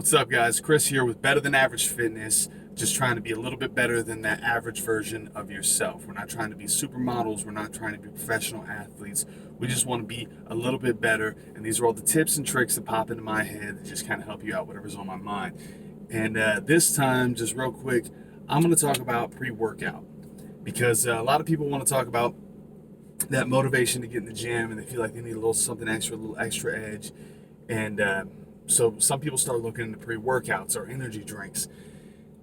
What's up, guys? Chris here with Better Than Average Fitness. Just trying to be a little bit better than that average version of yourself. We're not trying to be supermodels. We're not trying to be professional athletes. We just want to be a little bit better. And these are all the tips and tricks that pop into my head that just kind of help you out, whatever's on my mind. And this time, just real quick, I'm going to talk about pre-workout because a lot of people want to talk about that motivation to get in the gym and they feel like they need a little something extra, a little extra edge. And so some people start looking into pre-workouts or energy drinks,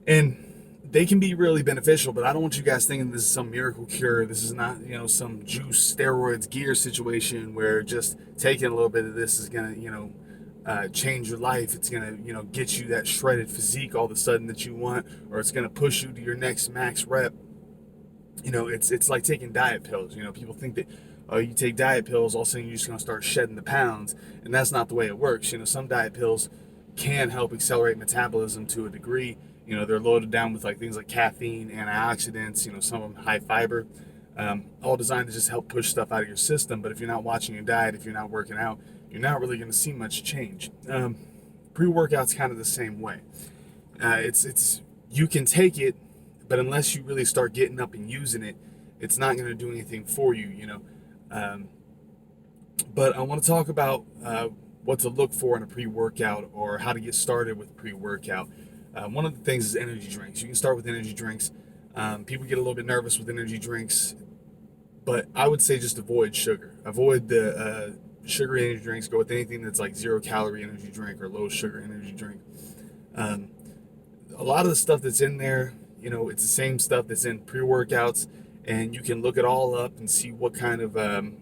and they can be really beneficial. But I don't want you guys thinking this is some miracle cure. This is not, some juice, steroids, gear situation where just taking a little bit of this is gonna, change your life. It's gonna, get you that shredded physique all of a sudden that you want, or it's gonna push you to your next max rep. It's like taking diet pills. People think that, oh, you take diet pills, all of a sudden you're just going to start shedding the pounds, and that's not the way it works. Some diet pills can help accelerate metabolism to a degree. They're loaded down with things like caffeine, antioxidants, some of them high fiber, all designed to just help push stuff out of your system. But if you're not watching your diet, if you're not working out, you're not really going to see much change. Pre-workout's kind of the same way. It's you can take it, but unless you really start getting up and using it, it's not going to do anything for you. But I want to talk about what to look for in a pre-workout or how to get started with pre-workout. One of the things is energy drinks. You can start with energy drinks. People get a little bit nervous with energy drinks, but I would say just avoid sugar. Avoid the sugary energy drinks. Go with anything that's like 0-calorie energy drink or low sugar energy drink. A lot of the stuff that's in there, it's the same stuff that's in pre-workouts, and you can look it all up and see what kind of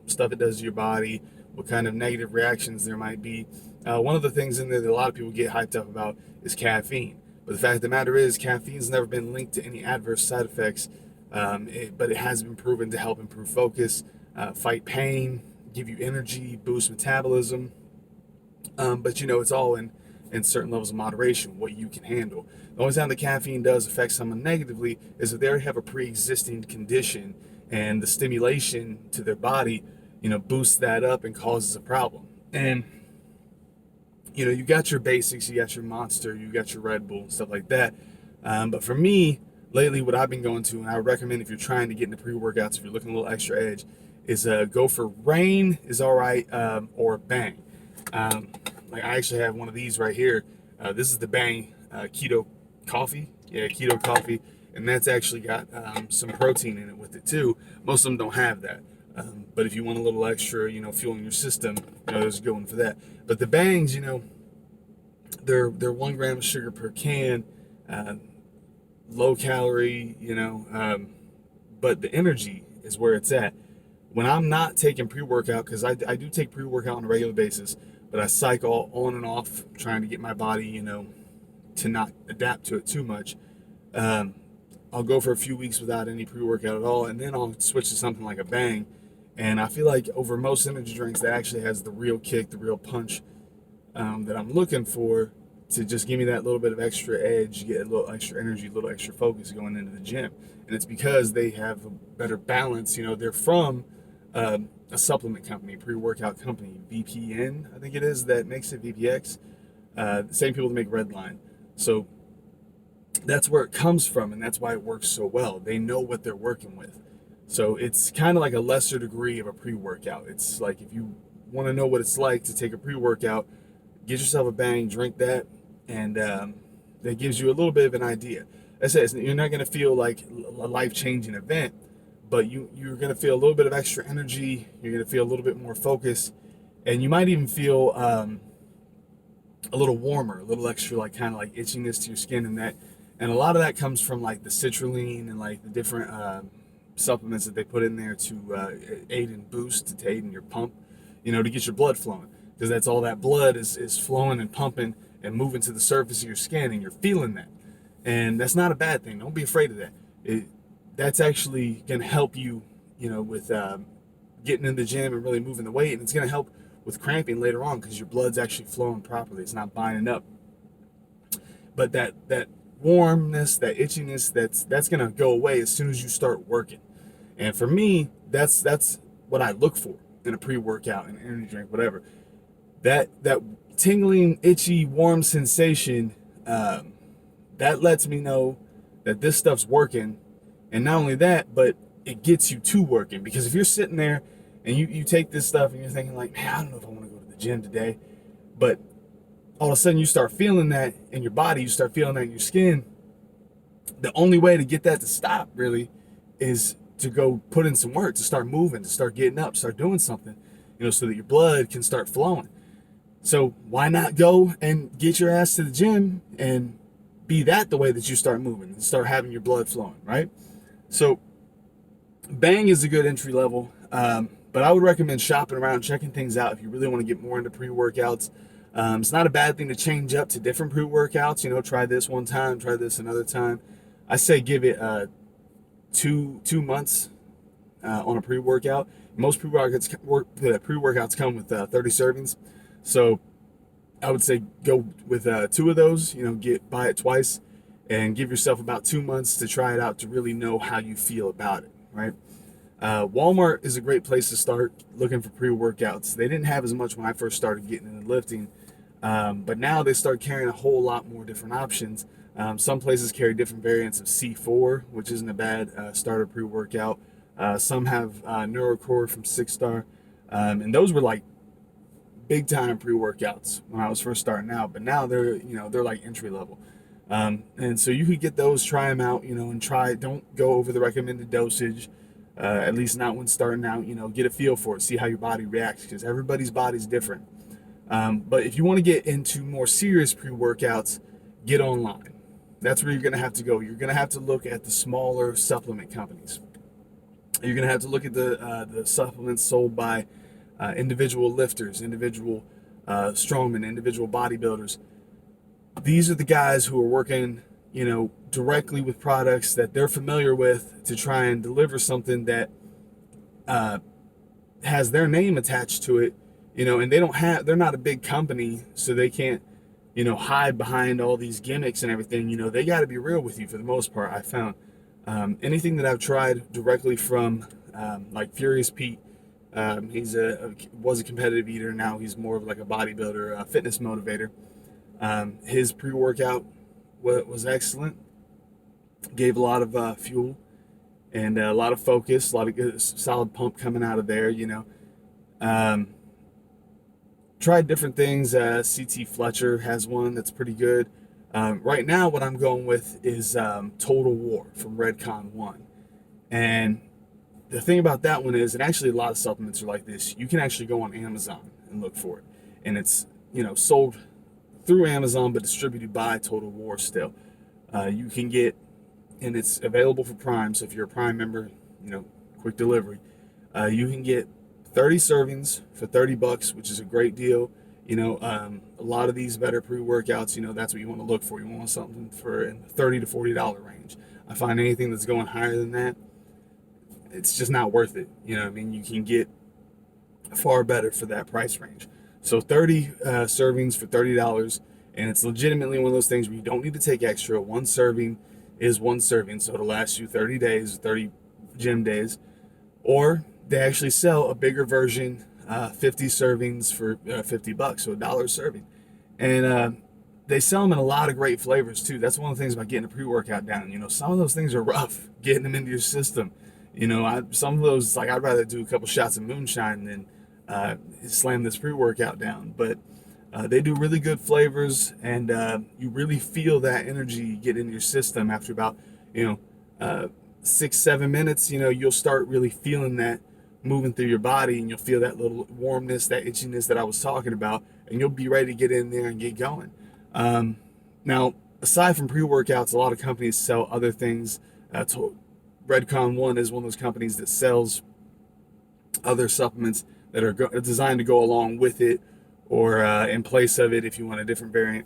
stuff it does to your body, what kind of negative reactions there might be. One of the things in there that a lot of people get hyped up about is caffeine. But the fact of the matter is, caffeine's never been linked to any adverse side effects, but it has been proven to help improve focus, fight pain, give you energy, boost metabolism. But it's all in certain levels of moderation, what you can handle. The only time the caffeine does affect someone negatively is if they already have a pre-existing condition and the stimulation to their body, boosts that up and causes a problem. And, you got your basics, you got your Monster, you got your Red Bull and stuff like that. But for me, lately, what I've been going to, and I recommend if you're trying to get into pre-workouts, if you're looking a little extra edge, is go for Reign is all right, or Bang. I actually have one of these right here. This is the Bang Keto Coffee. Yeah, Keto Coffee. And that's actually got some protein in it with it too. Most of them don't have that. But if you want a little extra, fuel in your system, there's a good one for that. But the Bangs, they're 1 gram of sugar per can, low calorie, but the energy is where it's at. When I'm not taking pre-workout, because I do take pre-workout on a regular basis, but I cycle on and off trying to get my body, to not adapt to it too much. I'll go for a few weeks without any pre-workout at all, and then I'll switch to something like a Bang. And I feel like over most energy drinks, that actually has the real kick, the real punch that I'm looking for to just give me that little bit of extra edge, get a little extra energy, a little extra focus going into the gym. And it's because they have a better balance. They're from a supplement company, pre-workout company, VPN, I think it is, that makes it VPX. The same people that make Redline. So that's where it comes from, and that's why it works so well. They know what they're working with. So it's kind of like a lesser degree of a pre-workout. It's like if you want to know what it's like to take a pre-workout, get yourself a Bang, drink that, and that gives you a little bit of an idea. I say you're not going to feel like a life-changing event, but you're going to feel a little bit of extra energy. You're going to feel a little bit more focus, and you might even feel a little warmer, a little extra kind of itchiness to your skin and that. And a lot of that comes from the citrulline and the different supplements that they put in there to aid and boost, to aid in your pump, to get your blood flowing, because that's all that blood is flowing and pumping and moving to the surface of your skin, and you're feeling that. And that's not a bad thing. Don't be afraid of that. That's actually going to help you, with getting in the gym and really moving the weight, and it's going to help with cramping later on because your blood's actually flowing properly. It's not binding up. But that warmness, that itchiness, that's going to go away as soon as you start working. And for me, that's what I look for in a pre-workout, an energy drink, whatever. That tingling, itchy, warm sensation, that lets me know that this stuff's working. And not only that, but it gets you to working. Because if you're sitting there and you take this stuff and you're thinking like, man, I don't know if I want to go to the gym today, but all of a sudden you start feeling that in your body, you start feeling that in your skin, the only way to get that to stop really is to go put in some work, to start moving, to start getting up, start doing something, so that your blood can start flowing. So why not go and get your ass to the gym and be that the way that you start moving and start having your blood flowing, right? So Bang is a good entry level, but I would recommend shopping around, checking things out if you really want to get more into pre-workouts. It's not a bad thing to change up to different pre-workouts. Try this one time, try this another time. I say give it 2 months on a pre-workout. Most pre-workouts come with 30 servings, so I would say go with 2 of those. Buy it twice, and give yourself about 2 months to try it out to really know how you feel about it. Right? Walmart is a great place to start looking for pre-workouts. They didn't have as much when I first started getting into lifting, but now they start carrying a whole lot more different options. Some places carry different variants of C4, which isn't a bad starter pre-workout. Some have NeuroCore from Six Star, and those were like big time pre-workouts when I was first starting out. But now they're like entry level, and so you could get those, try them out, and try. Don't go over the recommended dosage, at least not when starting out. Get a feel for it, see how your body reacts, because everybody's body's different. But if you want to get into more serious pre-workouts, get online. That's where you're going to have to go. You're going to have to look at the smaller supplement companies. You're going to have to look at the supplements sold by individual lifters, individual strongmen, individual bodybuilders. These are the guys who are working, directly with products that they're familiar with to try and deliver something that has their name attached to it, and they're not a big company, so they can't, hide behind all these gimmicks and everything. They got to be real with you for the most part. I found anything that I've tried directly from, like Furious Pete. He's was a competitive eater. Now he's more of like a bodybuilder, a fitness motivator. His pre-workout was excellent. Gave a lot of fuel and a lot of focus, a lot of good, solid pump coming out of there. Tried different things. CT Fletcher has one that's pretty good. Right now, what I'm going with is Total War from Redcon 1. And the thing about that one is, and actually a lot of supplements are like this, you can actually go on Amazon and look for it. And it's, sold through Amazon, but distributed by Total War still. You can get, and it's available for Prime, so if you're a Prime member, quick delivery. You can get 30 servings for $30, which is a great deal. A lot of these better pre-workouts, that's what you want to look for. You want something for in the $30 to $40 range. I find anything that's going higher than that, it's just not worth it. You can get far better for that price range. So 30 servings for $30, and it's legitimately one of those things where you don't need to take extra. One serving is one serving, so it'll last you 30 days, 30 gym days. Or they actually sell a bigger version, 50 servings for $50, so $1 serving. And they sell them in a lot of great flavors too. That's one of the things about getting a pre-workout down. Some of those things are rough, getting them into your system. Some of those, like, I'd rather do a couple shots of moonshine than slam this pre-workout down. But they do really good flavors, and you really feel that energy get into your system after about 6-7 minutes. You'll start really feeling that moving through your body, and you'll feel that little warmness, that itchiness that I was talking about, and you'll be ready to get in there and get going. Now, aside from pre-workouts, a lot of companies sell other things. Redcon 1 is one of those companies that sells other supplements that are designed to go along with it, or in place of it if you want a different variant.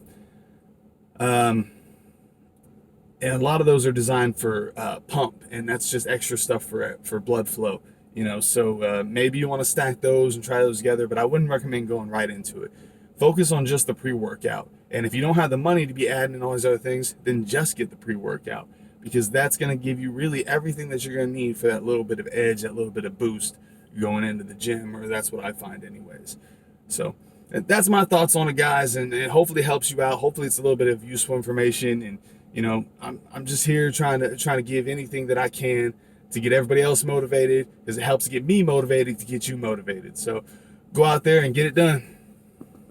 And a lot of those are designed for pump, and that's just extra stuff for blood flow. So maybe you want to stack those and try those together, but I wouldn't recommend going right into it. Focus on just the pre-workout. And if you don't have the money to be adding in all these other things, then just get the pre-workout, because that's going to give you really everything that you're going to need for that little bit of edge, that little bit of boost going into the gym, or that's what I find anyways. So that's my thoughts on it, guys, and it hopefully helps you out. Hopefully, it's a little bit of useful information, and I'm just here trying to give anything that I can to get everybody else motivated, because it helps to get me motivated to get you motivated. So go out there and get it done.